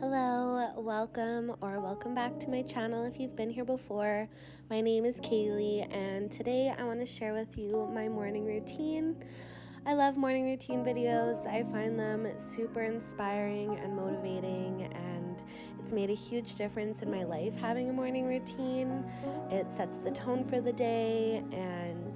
Hello, welcome back to my channel if you've been here before. My name is Kaylee, and today I want to share with you my morning routine. I love morning routine videos. I find them super inspiring and motivating, and it's made a huge difference in my life having a morning routine. It sets the tone for the day, and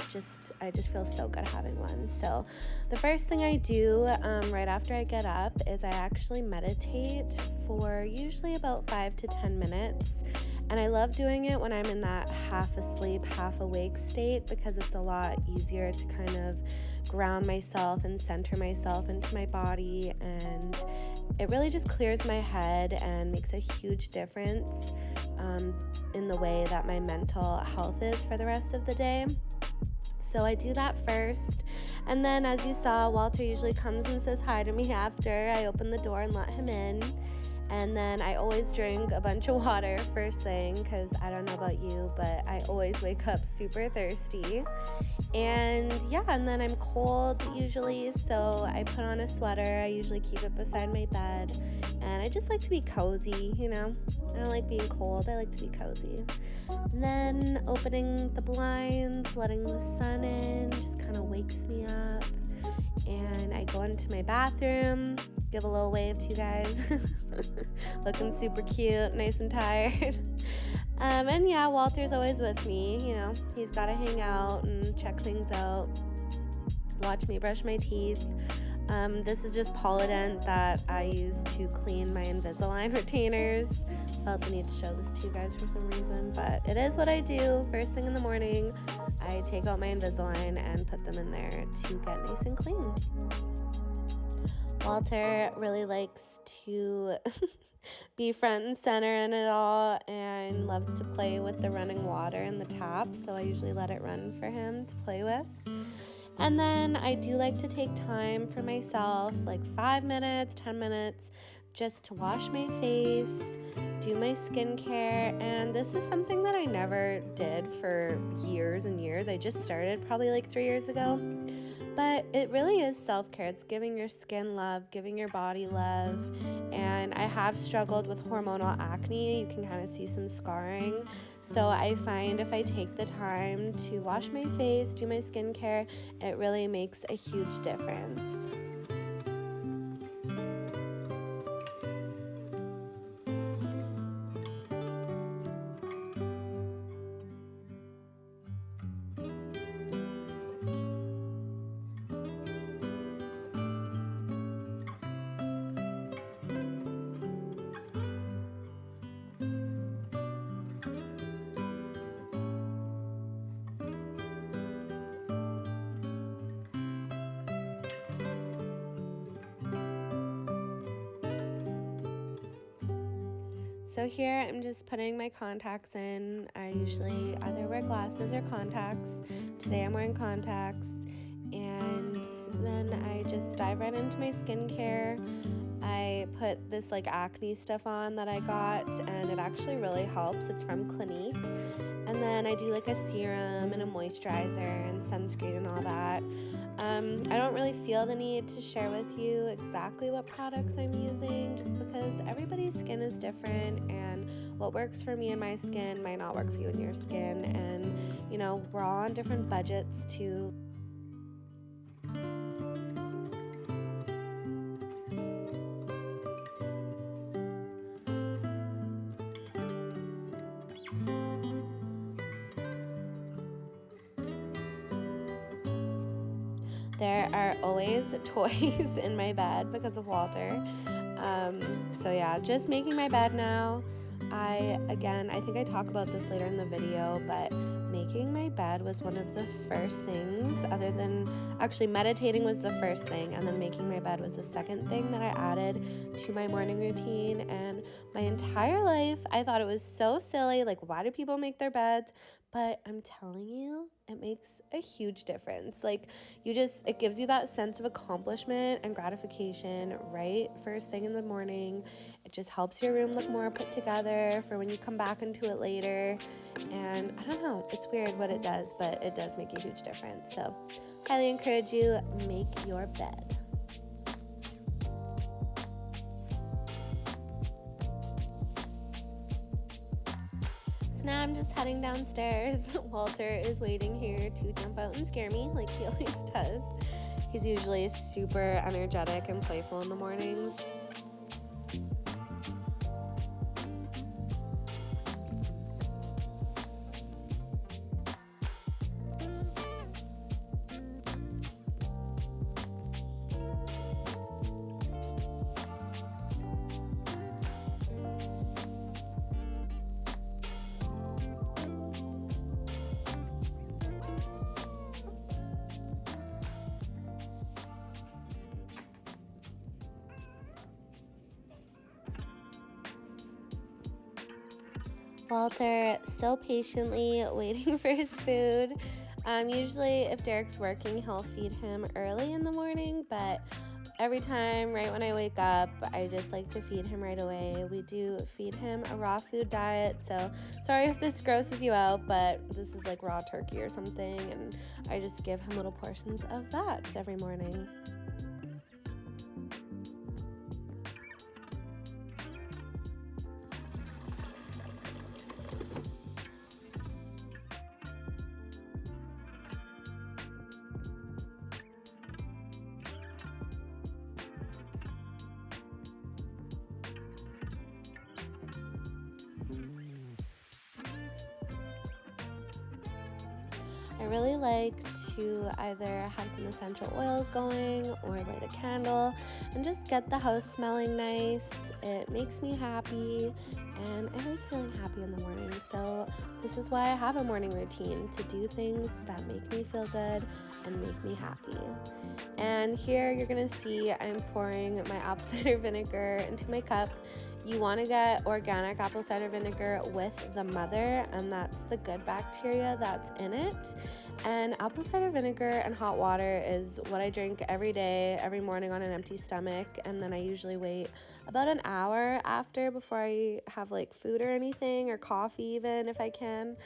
I just feel so good having one. So the first thing I do right after I get up is I actually meditate for usually about 5 to 10 minutes. And I love doing it when I'm in that half asleep, half awake state because it's a lot easier to kind of ground myself and center myself into my body. And it really just clears my head and makes a huge difference in the way that my mental health is for the rest of the day. So I do that first. And then, as you saw, Walter usually comes and says hi to me after I open the door and let him in. And then I always drink a bunch of water first thing because I don't know about you, but I always wake up super thirsty. And then I'm cold usually, so I put on a sweater. I usually keep it beside my bed. And I just like to be cozy, I don't like being cold. I like to be cozy. And then opening the blinds, letting the sun in, just kind of wakes me up. And I go into my bathroom, give a little wave to you guys. Looking super cute, nice and tired. Walter's always with me, he's got to hang out and check things out, watch me brush my teeth. This is just Polident that I use to clean my Invisalign retainers. Felt the need to show this to you guys for some reason, but it is what I do. First thing in the morning, I take out my Invisalign and put them in there to get nice and clean. Walter really likes to be front and center in it all and loves to play with the running water in the tap, so I usually let it run for him to play with. And then I do like to take time for myself, like 5 minutes, 10 minutes, just to wash my face, do my skincare. And this is something that I never did for years and years. I just started probably like 3 years ago. But it really is self-care. It's giving your skin love, giving your body love. And I have struggled with hormonal acne. You can kind of see some scarring. So I find if I take the time to wash my face, do my skincare, it really makes a huge difference. So here I'm just putting my contacts in. I usually either wear glasses or contacts. Today I'm wearing contacts. And then I just dive right into my skincare. I put this acne stuff on that I got, and it actually really helps. It's from Clinique. And then I do a serum and a moisturizer and sunscreen and all that. I don't really feel the need to share with you exactly what products I'm using just because everybody's skin is different, and what works for me and my skin might not work for you and your skin. And, we're all on different budgets too. There are always toys in my bed because of Walter. Just making my bed now. I think I talk about this later in the video, but making my bed was one of the first things, other than actually meditating was the first thing, and then making my bed was the second thing that I added to my morning routine. And my entire life, I thought it was so silly, why do people make their beds? But I'm telling you, it makes a huge difference. It gives you that sense of accomplishment and gratification right first thing in the morning. It just helps your room look more put together for when you come back into it later. And I don't know, it's weird what it does, but it does make a huge difference. So highly encourage you, make your bed. now I'm just heading downstairs. Walter is waiting here to jump out and scare me like he always does. He's usually super energetic and playful in the mornings. Walter still patiently waiting for his food. Usually if Derek's working, he'll feed him early in the morning, but every time right when I wake up, I just like to feed him right away. We do feed him a raw food diet, so sorry if this grosses you out, but this is like raw turkey or something, and I just give him little portions of that every morning. I really like to either have some essential oils going or light a candle and just get the house smelling nice. It makes me happy and I like feeling happy in the morning. So this is why I have a morning routine, to do things that make me feel good and make me happy. And here you're gonna see I'm pouring my apple cider vinegar into my cup. You want to get organic apple cider vinegar with the mother, and that's the good bacteria that's in it. And apple cider vinegar and hot water is what I drink every day, every morning on an empty stomach, and then I usually wait about an hour after before I have like food or anything, or coffee even if I can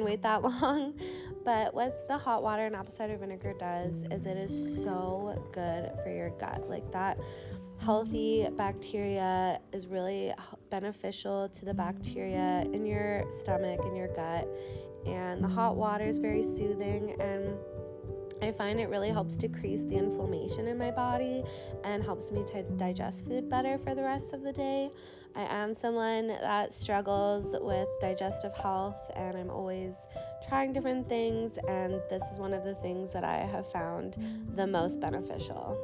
wait that long. But what the hot water and apple cider vinegar does is it is so good for your gut. Like that healthy bacteria is really beneficial to the bacteria in your stomach and your gut, and the hot water is very soothing, and I find it really helps decrease the inflammation in my body and helps me to digest food better for the rest of the day. I am someone that struggles with digestive health, and I'm always trying different things, and this is one of the things that I have found the most beneficial.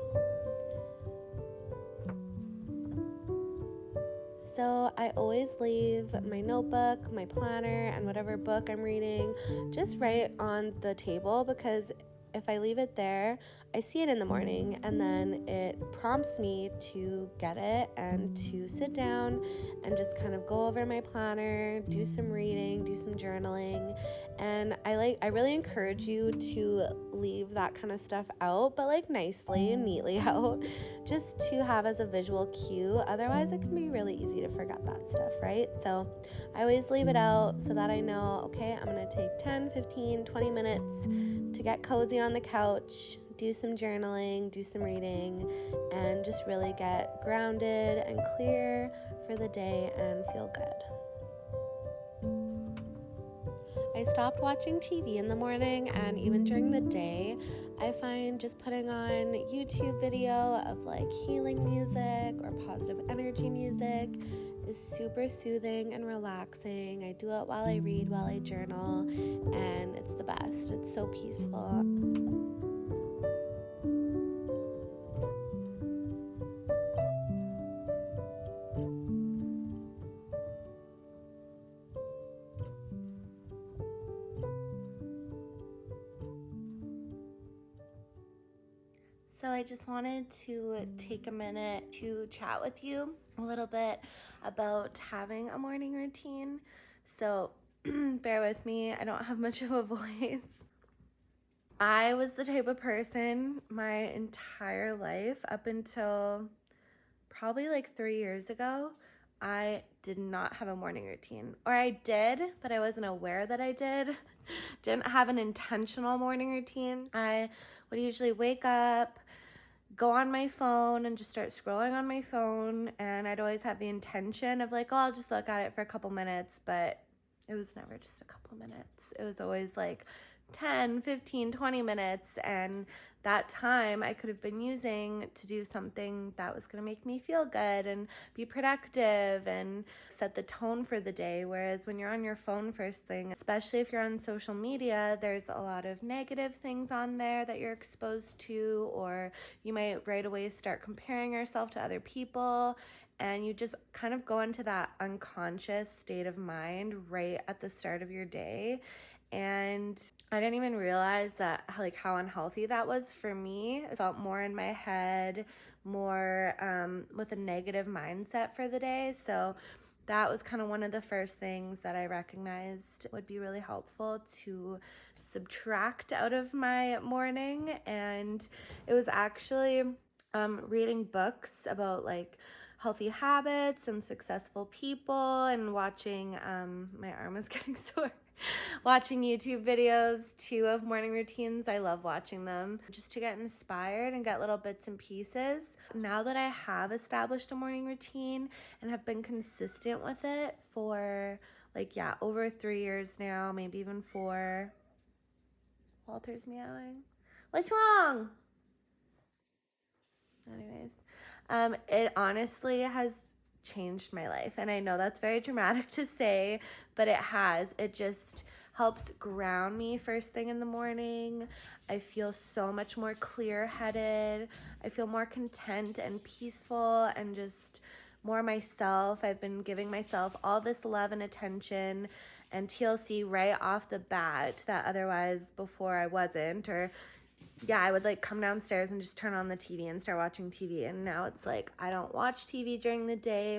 So I always leave my notebook, my planner, and whatever book I'm reading just right on the table, because if I leave it there, I see it in the morning and then it prompts me to get it and to sit down and just kind of go over my planner, do some reading, do some journaling. And I really encourage you to leave that kind of stuff out, but like nicely and neatly out, just to have as a visual cue. Otherwise it can be really easy to forget that stuff, right? So I always leave it out so that I know, okay, I'm gonna take 10, 15, 20 minutes to get cozy on the couch, do some journaling, do some reading, and just really get grounded and clear for the day and feel good. I stopped watching TV in the morning, and even during the day, I find just putting on YouTube video of like healing music or positive energy music is super soothing and relaxing. I do it while I read, while I journal, and it's the best. It's so peaceful. So I just wanted to take a minute to chat with you a little bit about having a morning routine. So bear with me, I don't have much of a voice. I was the type of person my entire life up until probably like 3 years ago, I did not have a morning routine. Or I did, but I wasn't aware that I did. Didn't have an intentional morning routine. I would usually wake up, go on my phone and just start scrolling on my phone, and I'd always have the intention of like, oh, I'll just look at it for a couple minutes, but it was never just a couple minutes. It was always like 10, 15, 20 minutes. And that time I could have been using to do something that was going to make me feel good and be productive and set the tone for the day. Whereas when you're on your phone first thing, especially if you're on social media, there's a lot of negative things on there that you're exposed to, or you might right away start comparing yourself to other people. And you just kind of go into that unconscious state of mind right at the start of your day. And I didn't even realize that how unhealthy that was for me. I felt more in my head, more with a negative mindset for the day. So that was kind of one of the first things that I recognized would be really helpful to subtract out of my morning. And it was actually reading books about like healthy habits and successful people, and watching my arm is getting sore. Watching YouTube videos too of morning routines. I love watching them just to get inspired and get little bits and pieces. Now that I have established a morning routine and have been consistent with it for over 3 years now, maybe even 4. Walter's meowing. What's wrong? Anyways, it honestly has changed my life. And I know that's very dramatic to say, but it has. It just helps ground me first thing in the morning. I feel so much more clear-headed. I feel more content and peaceful and just more myself. I've been giving myself all this love and attention and TLC right off the bat that otherwise before I wasn't, or I would like come downstairs and just turn on the TV and start watching TV. And now it's like I don't watch TV during the day.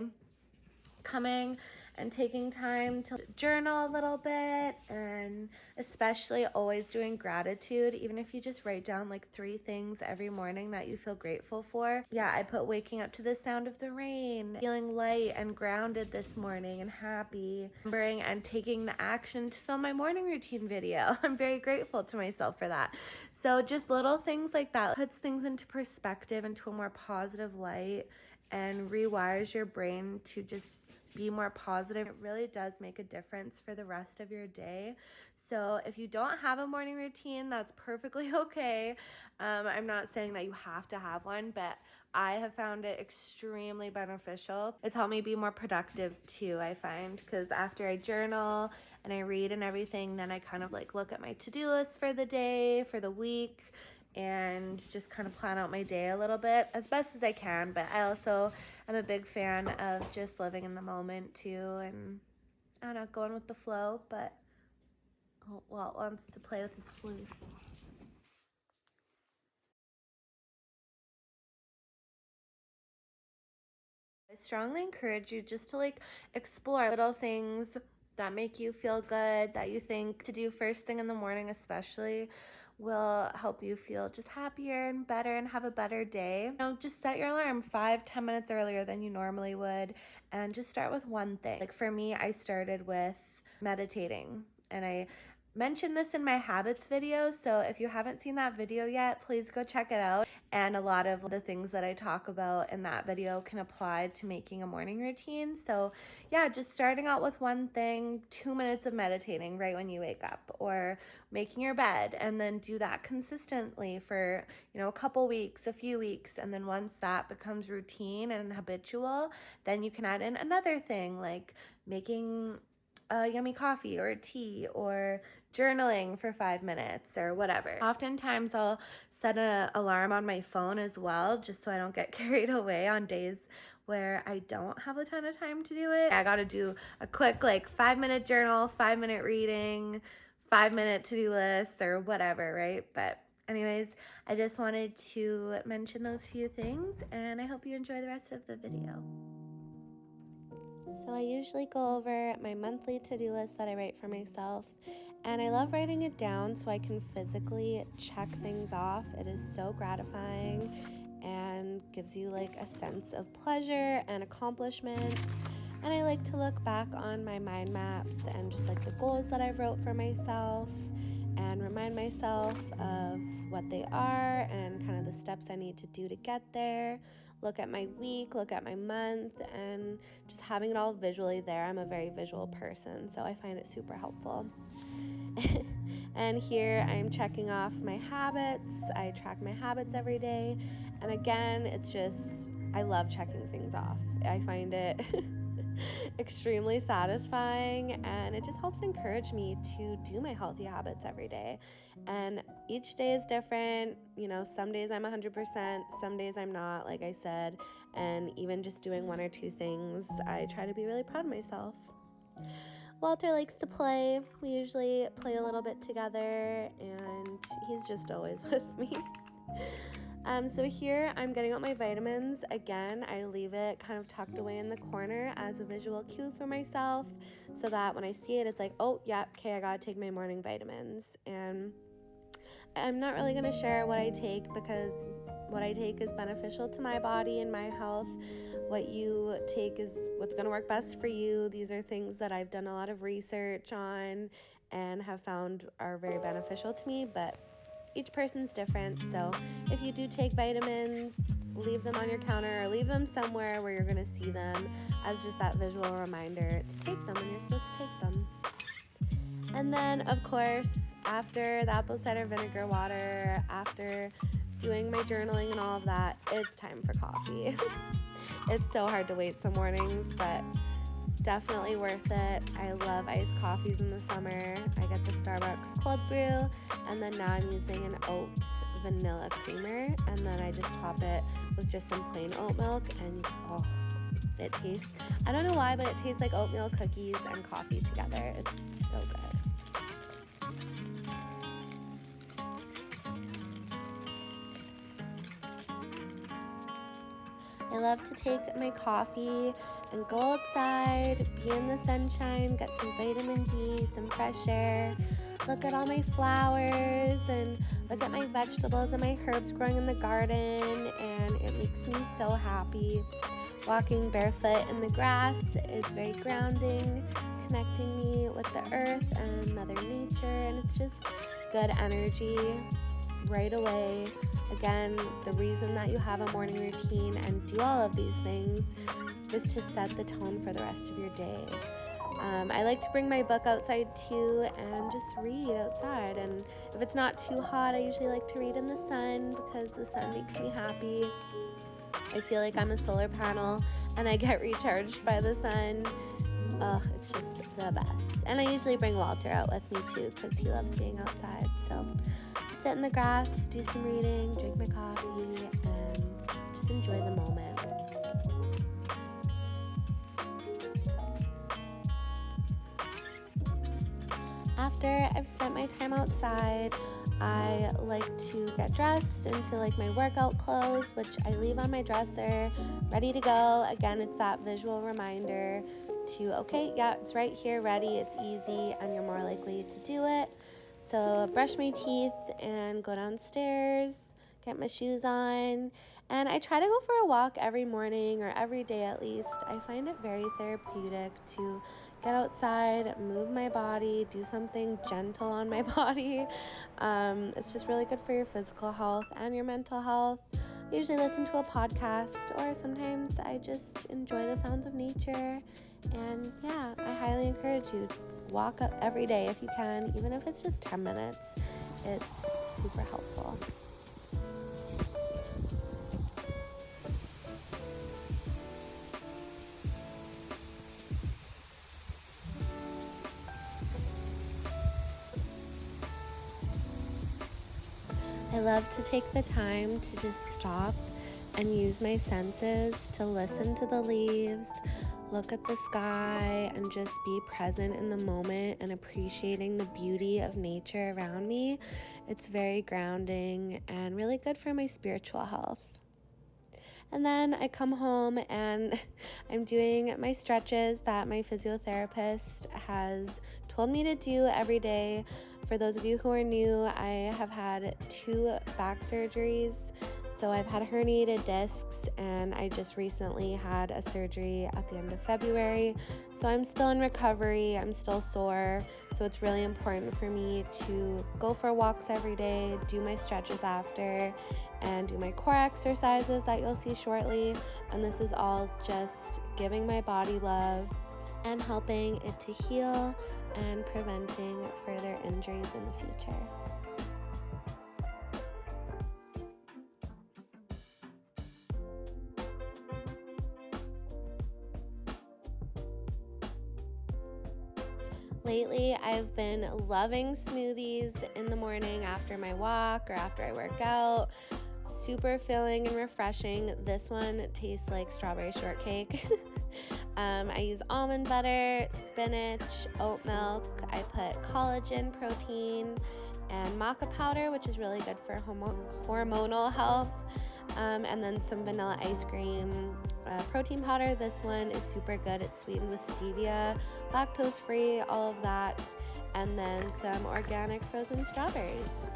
Coming and taking time to journal a little bit, and especially always doing gratitude, even if you just write down like 3 things every morning that you feel grateful for. I put waking up to the sound of the rain, feeling light and grounded this morning and happy, remembering and taking the action to film my morning routine video. I'm very grateful to myself for that. So just little things like that puts things into perspective, into a more positive light, and rewires your brain to just be more positive. It really does make a difference for the rest of your day. So if you don't have a morning routine, that's perfectly okay. I'm not saying that you have to have one, but I have found it extremely beneficial. It's helped me be more productive too, I find, because after I journal and I read and everything, then I kind of like look at my to-do list for the day, for the week, and just kind of plan out my day a little bit as best as I can. But I also am a big fan of just living in the moment too, and I don't know, going with the flow. But Walt wants to play with his flute. I strongly encourage you just to like explore little things that make you feel good, that you think to do first thing in the morning especially will help you feel just happier and better and have a better day. Just set your alarm 5-10 minutes earlier than you normally would, and just start with one thing. Like for me, I started with meditating, and I mentioned this in my habits video, so if you haven't seen that video yet, please go check it out. And a lot of the things that I talk about in that video can apply to making a morning routine. So just starting out with one thing, 2 minutes of meditating right when you wake up, or making your bed, and then do that consistently for a couple weeks, a few weeks. And then once that becomes routine and habitual, then you can add in another thing like making a yummy coffee or a tea, or journaling for 5 minutes or whatever. Oftentimes I'll set an alarm on my phone as well, just so I don't get carried away on days where I don't have a ton of time to do it. I gotta do a quick 5-minute journal, 5-minute reading, 5-minute to-do list, or whatever, right? But anyways, I just wanted to mention those few things, and I hope you enjoy the rest of the video. So I usually go over my monthly to-do list that I write for myself, and I love writing it down so I can physically check things off. It is so gratifying and gives you a sense of pleasure and accomplishment. And I like to look back on my mind maps and just the goals that I wrote for myself, and remind myself of what they are and kind of the steps I need to do to get there. look at my week, look at my month, and just having it all visually there. I'm a very visual person, so I find it super helpful. And here I'm checking off my habits. I track my habits every day. And again, it's just, I love checking things off. I find it extremely satisfying, and it just helps encourage me to do my healthy habits every day. And each day is different. Some days I'm 100%, some days I'm not, like I said. And even just doing one or two things, I try to be really proud of myself. Walter likes to play. We usually play a little bit together, and he's just always with me. So here I'm getting out my vitamins. Again, I leave it kind of tucked away in the corner as a visual cue for myself, so that when I see it, it's like, oh, yeah, okay, I gotta take my morning vitamins. And I'm not really gonna share what I take, because what I take is beneficial to my body and my health. What you take is what's going to work best for you. These are things that I've done a lot of research on and have found are very beneficial to me, but each person's different. So if you do take vitamins, leave them on your counter or leave them somewhere where you're going to see them as just that visual reminder to take them when you're supposed to take them. And then, of course, after the apple cider vinegar water, after doing my journaling and all of that, it's time for coffee. It's so hard to wait some mornings, but definitely worth it. I love iced coffees in the summer. I get the Starbucks cold brew, and then now I'm using an oat vanilla creamer, and then I just top it with just some plain oat milk, and it tastes, I don't know why, but it tastes like oatmeal cookies and coffee together. It's so good. I love to take my coffee and go outside, be in the sunshine, get some vitamin D, some fresh air, look at all my flowers, and look at my vegetables and my herbs growing in the garden, and it makes me so happy. Walking barefoot in the grass is very grounding, connecting me with the earth and Mother Nature, and it's just good energy right away. Again, the reason that you have a morning routine and do all of these things is to set the tone for the rest of your day. I like to bring my book outside too and just read outside. And if it's not too hot, I usually like to read in the sun because the sun makes me happy. I feel like I'm a solar panel and I get recharged by the sun. It's just the best. And I usually bring Walter out with me too because he loves being outside. So sit in the grass, do some reading, drink my coffee, and just enjoy the moment. After I've spent my time outside, I like to get dressed into my workout clothes, which I leave on my dresser, ready to go. Again, it's that visual reminder to, okay, yeah, it's right here, ready, it's easy, and you're more likely to do it. So brush my teeth and go downstairs, get my shoes on, and I try to go for a walk every morning or every day at least. I find it very therapeutic to get outside, move my body, do something gentle on my body. It's just really good for your physical health and your mental health. I usually listen to a podcast, or sometimes I just enjoy the sounds of nature. And yeah, I highly encourage you to walk up every day if you can, even if it's just 10 minutes. It's super helpful. I love to take the time to just stop and use my senses to listen to the leaves, look at the sky, and just be present in the moment and appreciating the beauty of nature around me. It's very grounding and really good for my spiritual health. And then I come home and I'm doing my stretches that my physiotherapist has told me to do every day. For those of you who are new, I have had 2 back surgeries. So I've had herniated discs, and I just recently had a surgery at the end of February. So I'm still in recovery, I'm still sore. So it's really important for me to go for walks every day, do my stretches after, and do my core exercises that you'll see shortly. And this is all just giving my body love and helping it to heal and preventing further injuries in the future. Lately, I've been loving smoothies in the morning after my walk or after I work out. Super filling and refreshing. This one tastes like strawberry shortcake. I use almond butter, spinach, oat milk. I put collagen protein and maca powder, which is really good for hormonal health. And then some vanilla ice cream, protein powder. This one is super good. It's sweetened with stevia, lactose free, all of that. And then some organic frozen strawberries.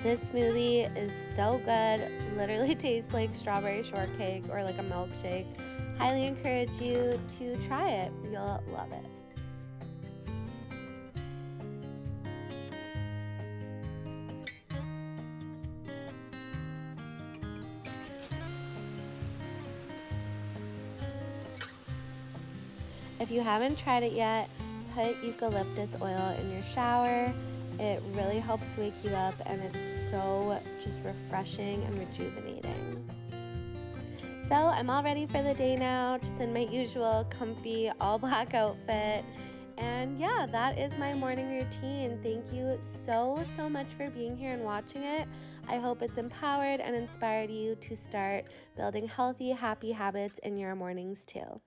This smoothie is so good, literally tastes like strawberry shortcake or like a milkshake. Highly encourage you to try it. You'll love it. If you haven't tried it yet, put eucalyptus oil in your shower. It really helps wake you up, and it's so just refreshing and rejuvenating. So I'm all ready for the day now, just in my usual comfy all black outfit. And yeah, that is my morning routine. Thank you so much for being here and watching it. I hope it's empowered and inspired you to start building healthy, happy habits in your mornings too.